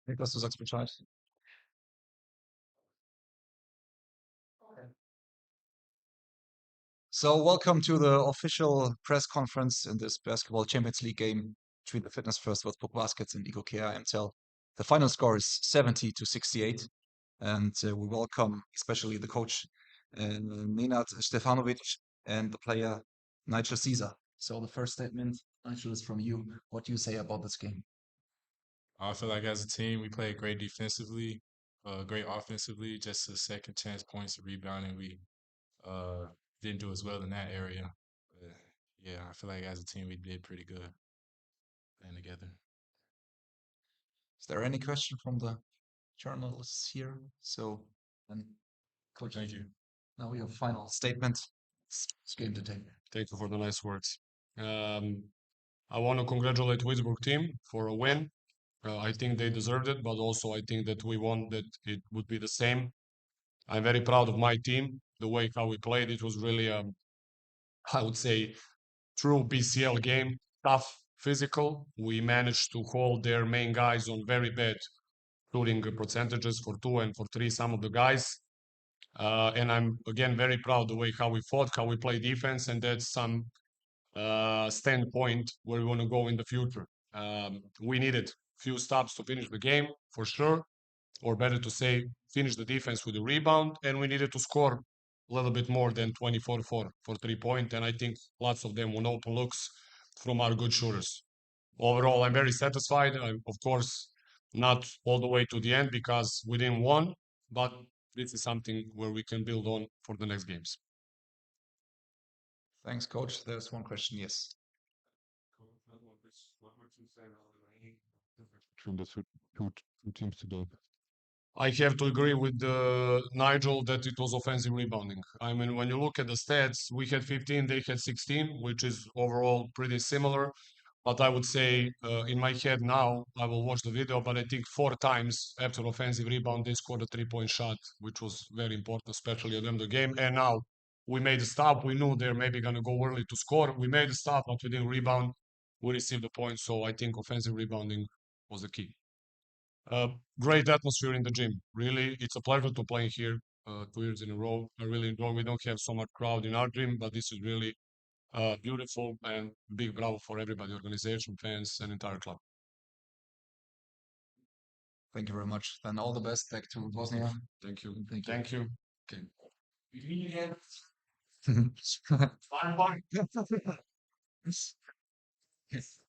Niklas, du sagst Bescheid. So, welcome to the official press conference in this basketball Champions League game between the Fitness First Wurzburg Baskets and Igokea 𝗪𝗘𝗟𝗖𝗢𝗠𝗘. The final score is 70-68, and we welcome especially the coach 𝗪𝗘𝗪𝗘𝗪𝗘𝗪𝗘𝗪 and the player 𝗪𝗘𝗪𝗖𝗢𝗓𝗍. So, the first statement, Nigel, is from you. What do you say about this game? I feel like as a team, we played great defensively, great offensively, just a second chance points, rebounding. We uh, didn't do as well in that area. But yeah, I feel like as a team, we did pretty good playing together. Is there any question from the journalists here? So, then, Coach, Thank you. now your final statement. It's game to take. Thank you for the nice words. I want to congratulate Wurzburg team for a win. I think they deserved it, but also I think that we want that it would be the same. I'm very proud of my team, the way how we played. It was really, I would say, true BCL game, tough, physical. We managed to hold their main guys on very bad shooting percentages for 2 and for 3, some of the guys. And I'm again very proud the way how we fought, how we play defense, and that's some standpoint where we want to go in the future. We needed few stops to finish the game for sure, or better to say, finish the defense with a rebound, and we needed to score a little bit more than 24 for 3-point, and I think lots of them on open looks from our good shooters. Overall, I'm very satisfied. Of course, not all the way to the end because we didn't win, but this is something where we can build on for the next games. Thanks, Coach. There's one question. Yes. What would you say about the between the two teams today? I have to agree with Nigel that it was offensive rebounding. I mean, when you look at the stats, we had 15, they had 16, which is overall pretty similar. But I would say in my head now, I will watch the video, but I think 4 times after offensive rebound, they scored a 3-point shot, which was very important, especially at the end of the game. And now we made a stop. We knew they're maybe going to go early to score. We made a stop, but we didn't rebound. We received the point. So I think offensive rebounding was the key. Great atmosphere in the gym. Really, it's a pleasure to play here 2 years in a row. I really enjoy. We don't have so much crowd in our gym, but this is really beautiful, and big bravo for everybody, organization, fans, and entire club. Thank you very much. Then all the best back to Bosnia. Thank you. Thank you. Thank you. Okay. Fine. Yes.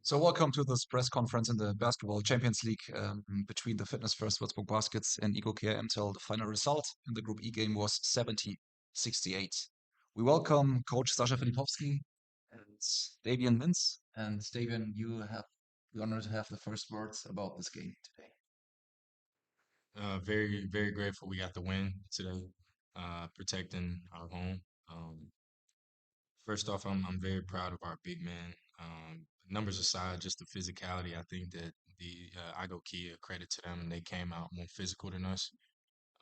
So welcome to this press conference in the Basketball Champions League between the Fitness First Wurzburg Baskets and Igokea 𝗪𝗘𝗟𝗖𝗢𝗠𝗘. The final result in the Group E game was 70-68. We welcome Coach Sasha Filipowski and Davian Mintz. And Davian, you have the honor to have the first words about this game today. Very, very grateful we got the win today, protecting our home. First off, I'm very proud of our big man. Numbers aside, just the physicality, I think that the Igokea, credit to them, they came out more physical than us.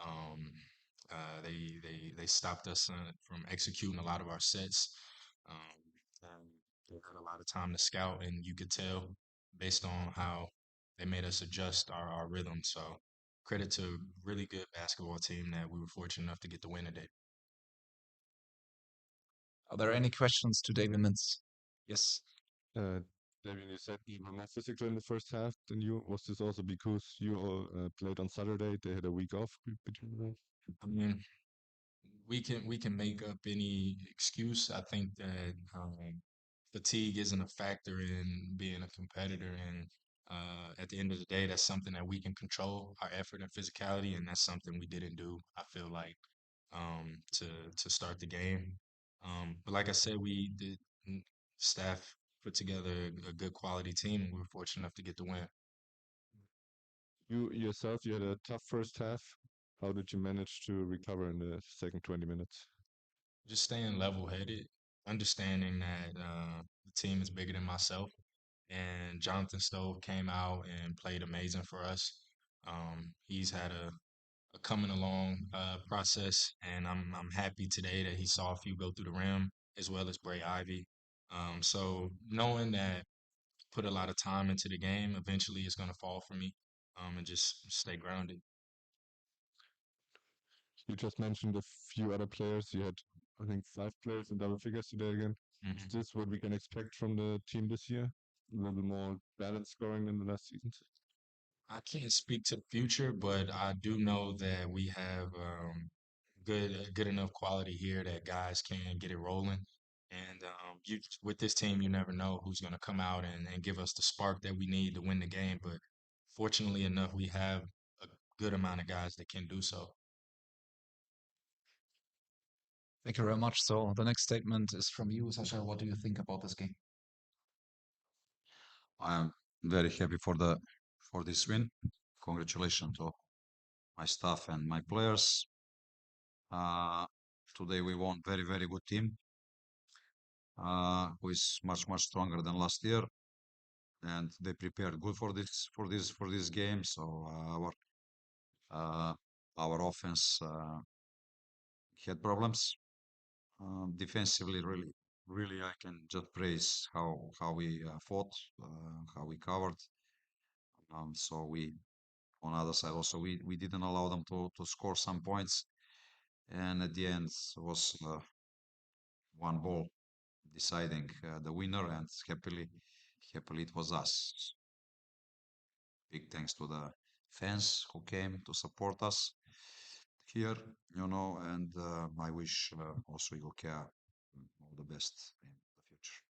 Um, they stopped us from executing a lot of our sets. And they had a lot of time to scout, and you could tell based on how they made us adjust our rhythm. So credit to a really good basketball team that we were fortunate enough to get the win today. Are there any questions to Davian Mintz? Yes. David, you said you were more physical in the first half than you. Was this also because you all played on Saturday? They had a week off between them. I mean, we can make up any excuse. I think that fatigue isn't a factor in being a competitor, and at the end of the day, that's something that we can control, our effort and physicality, and that's something we didn't do. I feel like to start the game. But like I said, staff put together a good quality team, and we were fortunate enough to get the win. You yourself, you had a tough first half. How did you manage to recover in the second 20 minutes? Just staying level-headed, understanding that the team is bigger than myself, and Jonathan Stove came out and played amazing for us. He's had a coming along process, and I'm happy today that he saw a few go through the rim as well as Bray Ivy. So knowing that put a lot of time into the game, eventually it's going to fall for me, and just stay grounded. You just mentioned a few other players. You had, I think, 5 players in double figures today again. Is this what we can expect from the team this year? A little more balanced scoring than the last seasons? I can't speak to the future, but I do know that we have good enough quality here that guys can get it rolling. And with this team, you never know who's going to come out and give us the spark that we need to win the game. But fortunately enough, we have a good amount of guys that can do so. Thank you very much. So the next statement is from you, Sasha. What do you think about this game? I am very happy for this win. Congratulations to my staff and my players. Today we won very good team, who is much stronger than last year, and they prepared good for this game. So our offense had problems. Defensively, really, I can just praise how we fought, how we covered. So we, on the other side also, we didn't allow them to score some points, and at the end was one ball deciding the winner, and happily it was us. Big thanks to the fans who came to support us here, and I wish also Igokea all the best in the future.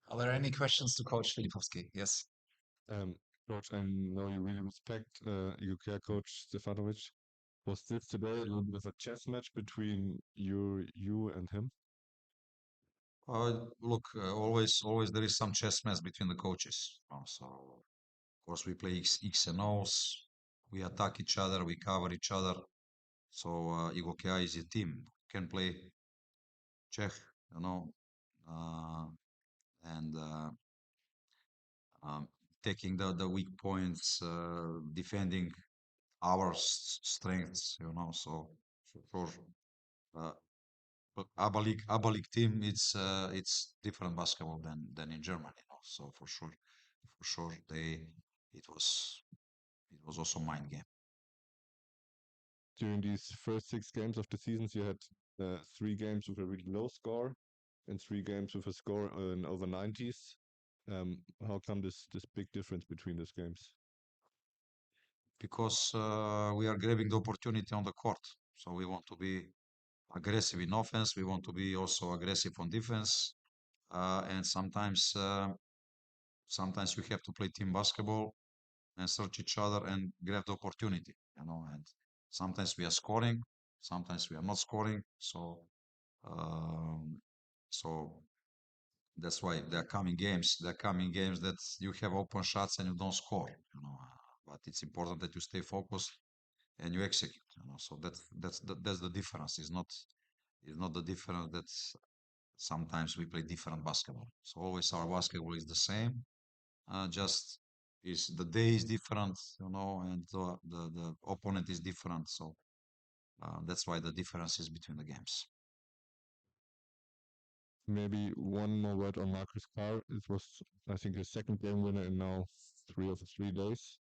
Are there any questions to Coach Filipowski? Yes. Coach, I know you really respect Igokea coach Stefanovic. Was this today a little bit of a chess match between you and him? Look, always there is some chess match between the coaches. So of course we play X and O's. We attack each other, we cover each other. So Igokea is a team, can play Czech, and taking the weak points, defending our strengths, So for sure, but ABA League team, it's different basketball than in Germany, So for sure, it was also mind game. During these first 6 games of the seasons, you had 3 games with a really low score and 3 games with a score in over 90s. How come this big difference between those games? because we are grabbing the opportunity on the court. So we want to be aggressive in offense. We want to be also aggressive on defense. And sometimes we have to play team basketball and search each other and grab the opportunity, you know. And sometimes we are scoring, sometimes we are not scoring. So um, so that's why there are coming games. There are coming games that you have open shots and you don't score, you know. But it's important that you stay focused and you execute, you know. So that's the difference. It's not the difference that sometimes we play different basketball. So always our basketball is the same. Just is the day is different, you know, and the opponent is different. So that's why the difference is between the games. Maybe one more word on Marcus Carr. It was, I think, his second game winner in now 3 of the 3 days.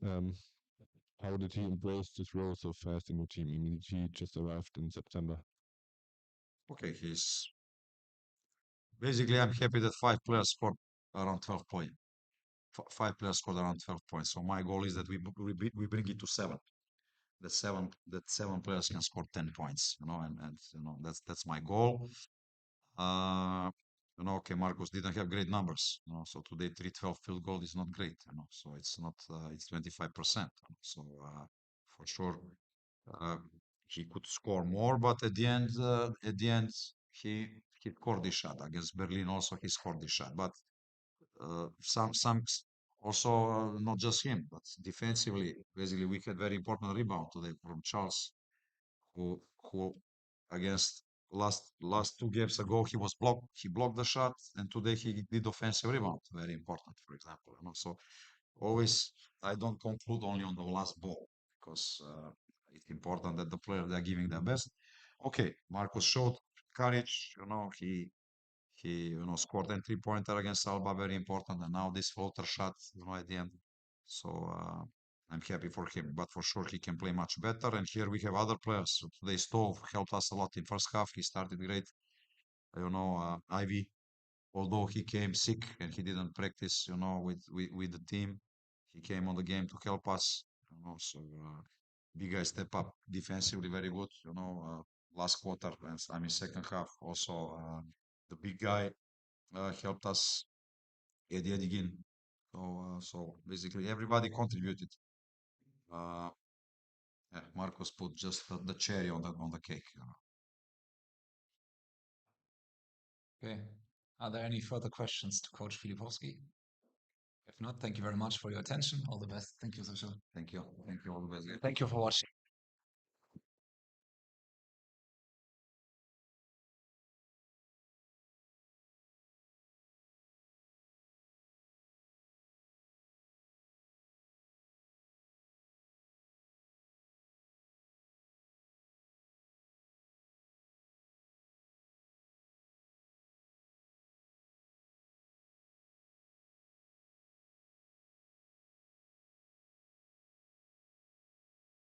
How did he embrace this role so fast in your team? I mean, he just arrived in September. Okay, he's basically, I'm happy that 5 players scored around 12 points. 5 players scored around 12 points. So my goal is that we bring it to 7. That 7 players can score 10 points, you know, and you know that's my goal. You know, okay, Marcus didn't have great numbers, you know, so today 312 field goal is not great, you know, so it's not it's 25%. So for sure he could score more, but at the end he scored this shot against Berlin. Also he scored this shot, but some also not just him, but defensively, basically we had very important rebound today from Charles, who against last 2 games ago he blocked the shot, and today he did offensive rebound, very important, for example, you know. So always I don't conclude only on the last ball, because it's important that the players they are giving their best. Okay, Marcus showed courage, you know. He you know scored a 3-pointer against Alba, very important, and now this floater shot, you know, at the end. So I'm happy for him, but for sure he can play much better. And here we have other players. So today Stove helped us a lot in first half. He started great. You know, Ivy, although he came sick and he didn't practice, you know, with the team, he came on the game to help us. You know, so big guy step up defensively, very good. You know, last quarter, and I mean second half also. The big guy helped us, Eddie Edigin. So basically everybody contributed. Uh, yeah, Marcos put just the cherry on the cake. You know. Okay. Are there any further questions to Coach Filipowski? If not, thank you very much for your attention. All the best. Thank you, Social. Thank you. Thank you all the best. Thank you for watching.